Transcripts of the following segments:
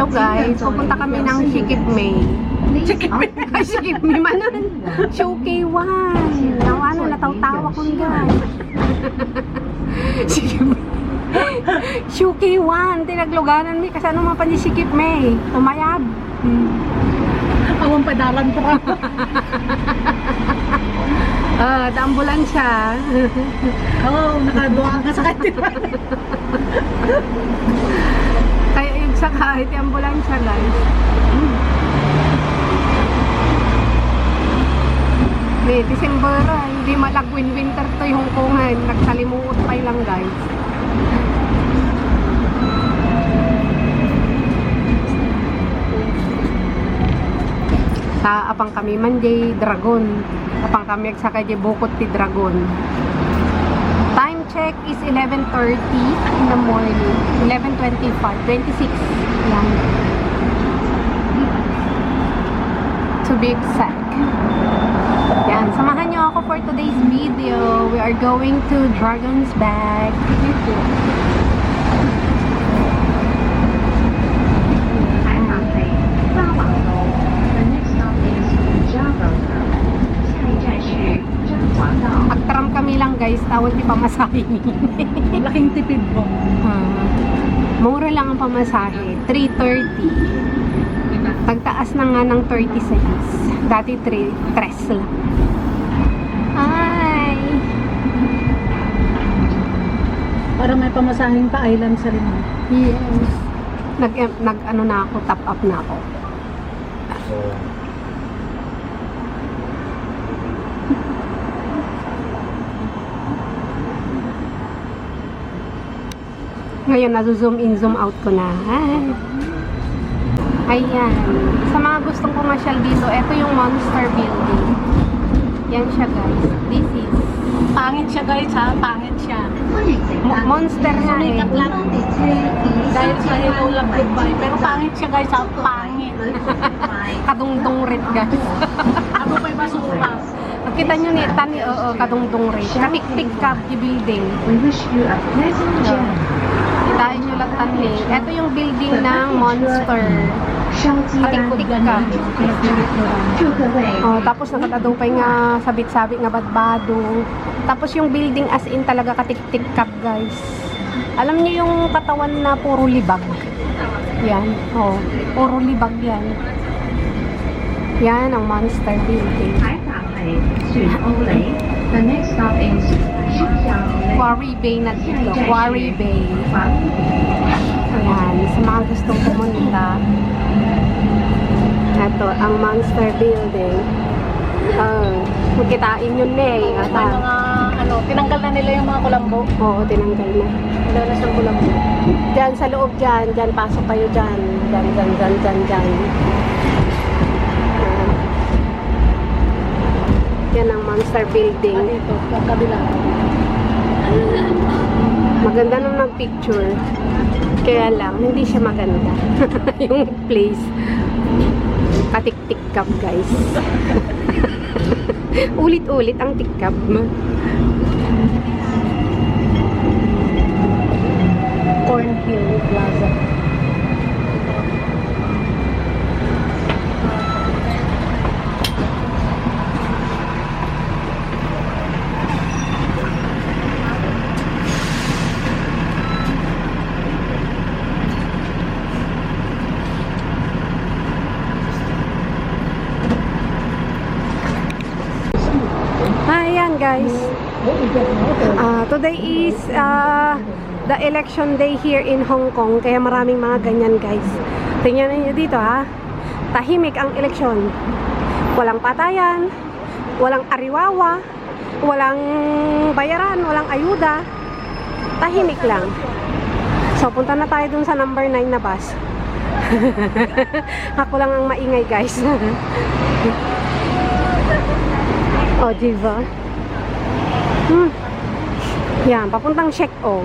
So guys, pupunta kami ng Sikipmay. Sikipmay? Ay, Sikipmay manon. Showkay-1. Nawa na, nataw-tawa ko guys. Sikipmay. Showkay-1. Tinagluganan mi. Kasi ano mga pa ni Sikipmay? Tumayab. Awang padalan ko. The ambulansya. Oo, nakaduha ka sa kanya. Kaya yung sa kahit yung ambulansya guys. May December, hindi malagwin winter to yung Hongkongan. Nagsalimuot pa lang guys. Sa apang kami Monday Dragon. Apang kami sa kay Bukot ti Dragon. Time check is 11:30 in the morning. 11:26. Yan. To be exact. Yan. Samahan nyo ako for today's video. We are going to Dragon's Back. Agtram kami lang guys, tawag di pamasahe. Laking tipid mo. Mura lang ang pamasahe, 330. Pagtaas na nga ng 30 cents. Dati 3 lang. Ay! Para may pamasahing pa island sa rin. Yes. Nag ano na ako, top up na ako. Ngayon, nazo-zoom in, zoom out ko na. Ayan. Sa mga gustong pumasyal dito, ito yung Monster Building. Yan siya, guys. This is... Pangit siya guys ha, pangit siya. Monster nga eh. Sumikat lang. Dahil sa Hello Love Goodbye. Pero pangit siya guys ha, pangit. Kadungdong red, guys. Ako pa'y basura. Nakita nyo ni Tani, oo, kadungdong red. Katik-tik ka, yung building. We wish you a pleasant journey. Kitain nyo lang Tani. Ito yung building ng Monster. Katik-tik ka. Oh, tapos nakatadupay nga sabit-sabit nga badbado. Tapos yung building as in talaga katik-tik kap guys. Alam niyo yung katawan na puro libag. Yan. Oh, puro libag yan. Yan ang Monster Building. The next stop is Xiaoyang. Quarry Bay na dito. Quarry Bay. Ayan. Sa mga gustong pumunta. Ito, ang Monster Building. Magkitain yun na eh. May mga ano, tinanggal na nila yung mga kulambo. Oo, tinanggal na. Wala na siyang kulambo. Diyan sa loob dyan. Diyan, pasok kayo dyan. Dyan. Ayan. Yan ang Monster Building. Ito, ang kabila. Maganda nung nag-picture. Kaya lang, hindi siya maganda. Yung place. Katik-tik kap, guys. Ulit-ulit ang tikkap. Cornhill Plaza. Ayan guys. Today is the election day here in Hong Kong. Kaya maraming mga ganyan guys. Tingnan niyo dito ha. Tahimik ang eleksyon. Walang patayan. Walang ariwawa. Walang bayaran. Walang ayuda. Tahimik lang. So punta na tayo dun sa number 9 na bus. Ako lang ang maingay guys. O, diba? Yan, papuntang Shek-O.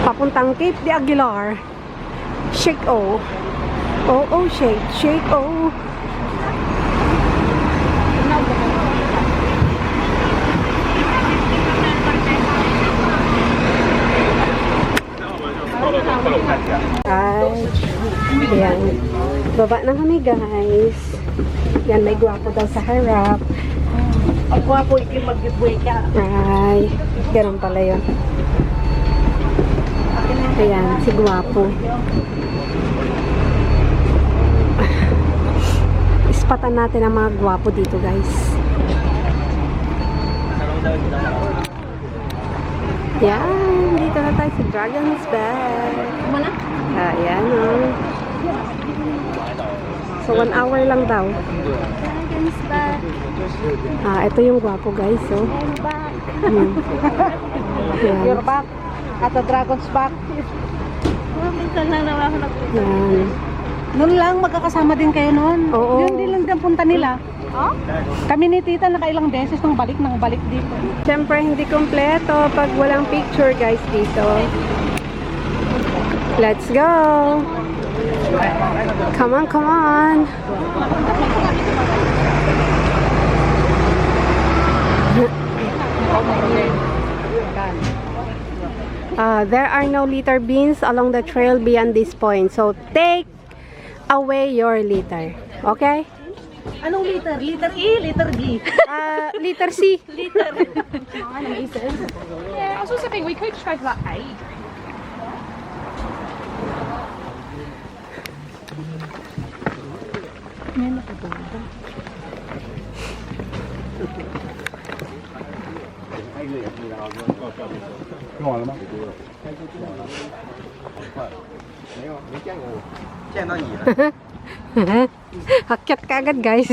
Papuntang Cape de Aguilar. Shek-O. Oo, Shek-O. Garage. Ayan. Baba na kami, guys. Yan, may gwapo daw sa harap. Ang gwapo, ikin mag-giveaway ka. Ay, ganun pala yun. Ayan, si gwapo. Ispatan natin ang mga gwapo dito, guys. Yan, dito na tayo sa Dragon's Back. Mana? Ayan, oh. So, 1 hour lang daw. Dragon's back. Ito yung gwapo, guys, oh. I'm back. Yan. You're back. At the dragon's back. Minsan lang naman ako Yan. Noon lang, magkakasama din kayo noon. Oo. Yun din lang din punta nila. Kami ni tita nakailang beses nang balik dito. Siyempre, hindi kompleto pag walang picture, guys, dito. Let's go! Come on, come on! There are no litter bins along the trail beyond this point. So, take away your litter. Okay? Anong liter? Liter E? Liter G? Litter C. Yeah, I was also thinking we could just go for like 8. Hakyat ka agad, guys.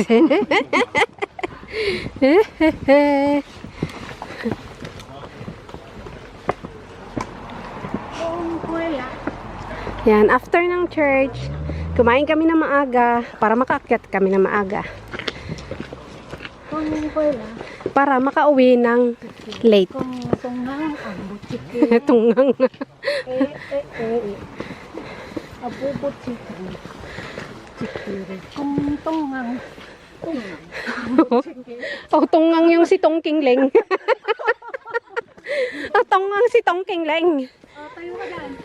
Yan, after ng church, kumain kami na maaga para makaakyat kami na maaga. Para makauwi ng late. Tungang ang butik. Tunggang. Abubot si tungang. Oh, tunggang yung si Tong King Leng. Oh, tunggang si Tong King Leng. Tayo ka dyan.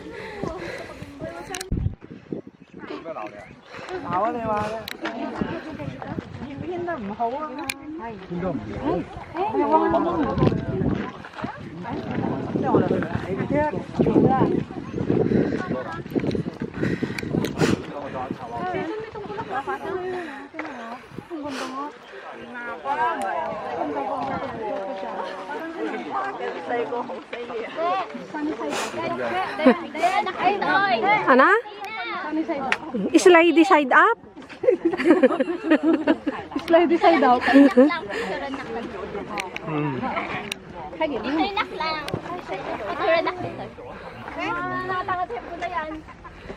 Ana? Slide side up? Slide side out. Inak lang. Maturanak dito. Nakatangat ko na yan.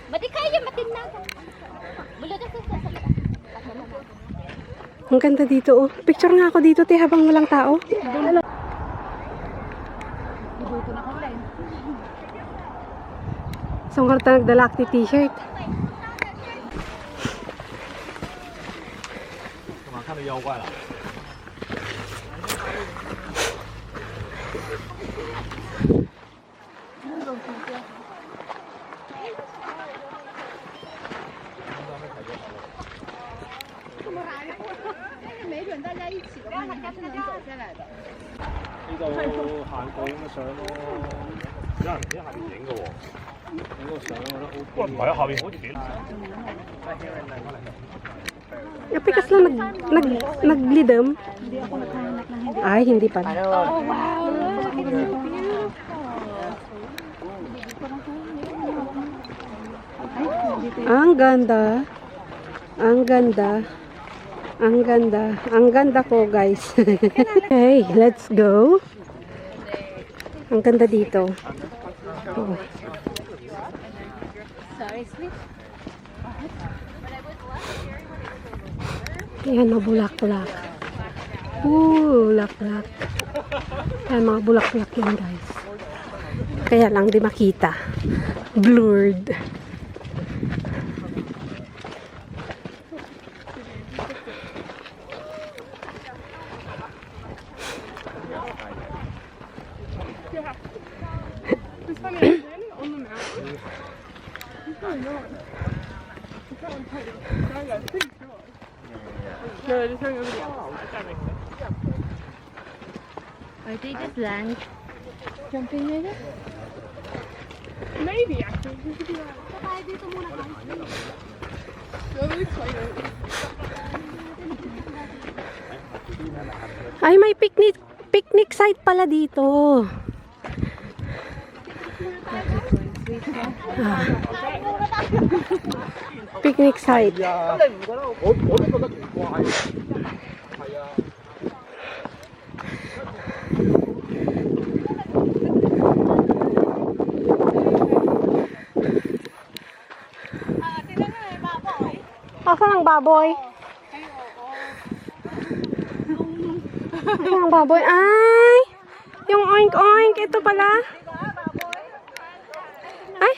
Ba't di kaya matinag? Bulod ako sa salita. Ang ganda dito, oh. Picture nga ako dito, te, habang walang tao. So, ang karta nagdala akti t-shirt. Pikas lang naglidam. Ay, hindi pa. Ang ganda. Ang ganda. Ang ganda. Ang ganda ko, guys. Okay, let's go. Ang ganda dito. Oh. Ayan, mga bulak-bulak. Bulak-bulak. Ayan, mga bulak-bulak yan, guys. Kaya lang di makita. Blurred. Or they just land. Jumping in it? Maybe actually. We could do that. So excited. Ay, may picnic site pala dito. Ah. Picnic site. Asan ang baboy? Asan ang baboy? Ay! Yung oink-oink, ito pala. Ay!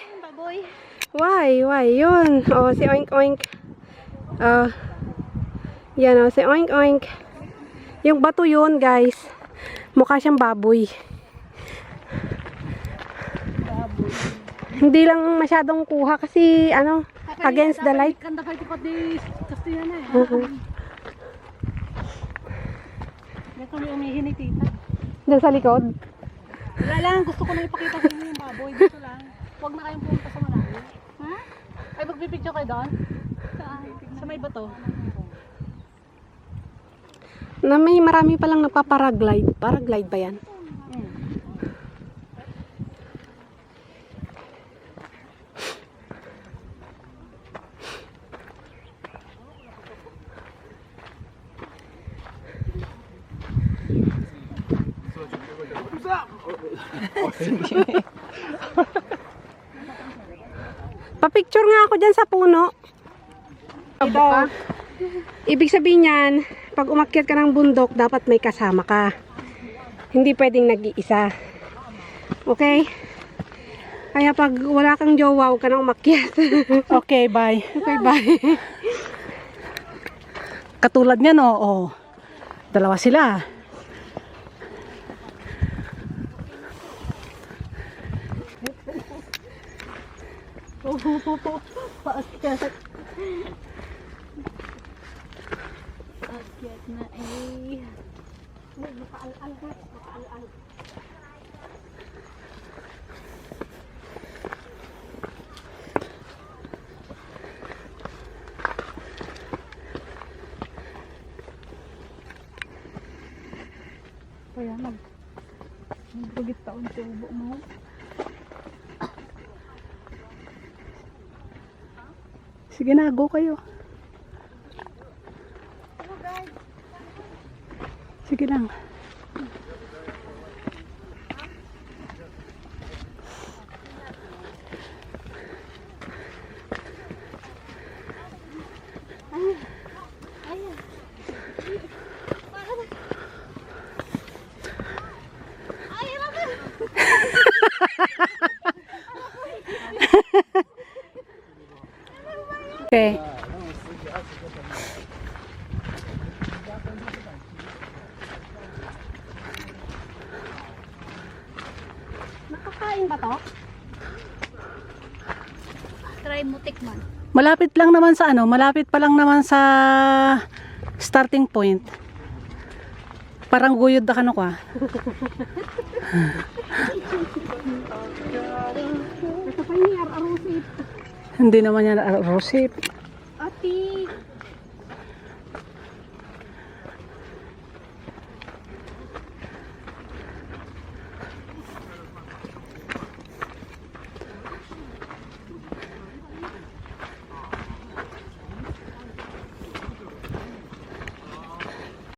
Why? Yun. Oh, si oink-oink. Yan oh, si oink-oink. Yung bato yun, guys. Mukha siyang baboy. Hindi lang masyadong kuha kasi, ano, against the light. Kanda pa ito di Castilla na eh. May kami umihin ni tita. Diyan sa likod. Wala lang, gusto ko na ipakita sa inyo yung baboy. Dito lang. Huwag na kayong pumunta sa malayo. Ha? Ay, magbibidyo kayo doon? Saan? Sa may bato. Na may marami palang nagpaparaglide. Paraglide ba yan? Pa-picture nga ako dyan sa puno. Ibig sabihin yan, pag umakyat ka ng bundok, dapat may kasama ka. Hindi pwedeng nag-iisa. Okay? Kaya pag wala kang jowa, huwag ka na umakyat. Okay, bye. Okay, bye. Katulad niya, no? Oh. Dalawa sila. Akyat na eh. Kaya nagbugit taon sa ubo mo. Sige na, go kayo. Sige lang. Okay. Nakakain ba to? Try mo tikman. Malapit lang naman sa ano, malapit pa lang naman sa starting point. Parang guyod na kano ka. Ito pa niya, arusip. Hindi naman yan rosip. Ati,